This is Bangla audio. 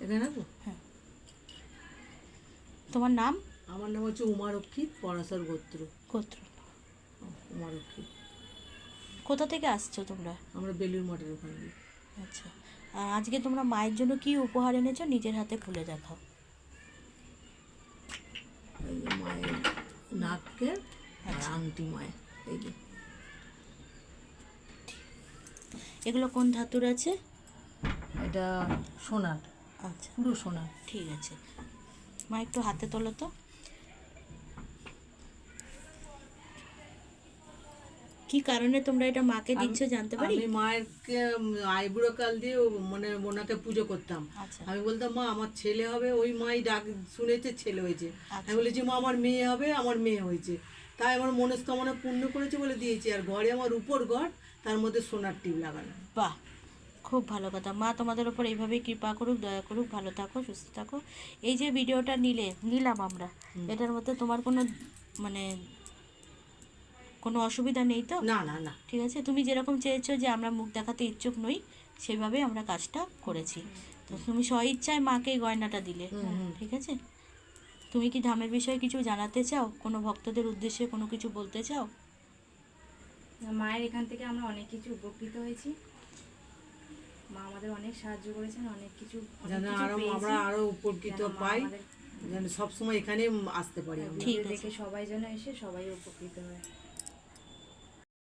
এখানে হ্যাঁ। তোমার নাম? আমার নাম হচ্ছে উমারক্ষী, পরাশর গোত্র। গোত্র। উমারক্ষী। কোথা থেকে আসছো তোমরা? আমরা বেলুর মঠের ওখান দিয়ে। আচ্ছা, আজকে তোমরা মায়ের জন্য কি উপহার এনেছো নিজের হাতে খুলে দেখাও। এই যে মায়ের নাককে আর আংটি মায়ের, এই যে এগুলো কোন ধাতুর আছে? এটা সোনার, আচ্ছা, পুরো সোনার। ঠিক আছে, মা একটু হাতে তোলো তো। কি কারণে তোমরা এটা মাকে দিচ্ছ জানতে পারি? আমি মায়েরকে আইবুড়ো কাল দিয়ে মানে ওনাকে পুজো করতাম। আচ্ছা। আমি বলতাম মা আমার ছেলে হবে, ওই মাই ডাক শুনেছে ছেলে হয়েছে। আচ্ছা। আমি বলেছি মা আমার মেয়ে হবে, আমার মেয়ে হয়েছে। তাই আমার মনস্কামনা পূর্ণ করেছে বলে দিয়েছি। আর ঘরে আমার উপর ঘর, তার মধ্যে সোনার টিপ লাগানো। বাহ, খুব ভালো কথা। মা তোমাদের ওপর এইভাবেই কৃপা করুক, দয়া করুক, ভালো থাকো, সুস্থ থাকো। এই যে ভিডিওটা নিলাম আমরা, এটার মধ্যে তোমার কোনো মানে কোনো অসুবিধা নেই তো? না না না, ঠিক আছে, তুমি যেরকম চেয়েছো যে আমরা মুখ দেখাতে ইচ্ছুক নই, সেভাবেই আমরা কাজটা করেছি। তো তুমি স্বইচ্ছায় মাকে এই গয়নাটা দিলে, ঠিক আছে। তুমি কি ধামের বিষয়ে কিছু জানাতে চাও? কোনো ভক্তদের উদ্দেশ্যে কোনো কিছু বলতে চাও? মায়ের এখান থেকে আমরা অনেক কিছু উপকৃত হয়েছি। মা আমাদের অনেক সাহায্য করেছেন, অনেক কিছু যেন আমরা আরো উপকৃত পাই, যেন সবসময় এখানে আসতে পারি। ঠিক আছে। দেখে সবাই যেন এসে সবাই উপকৃত হয়।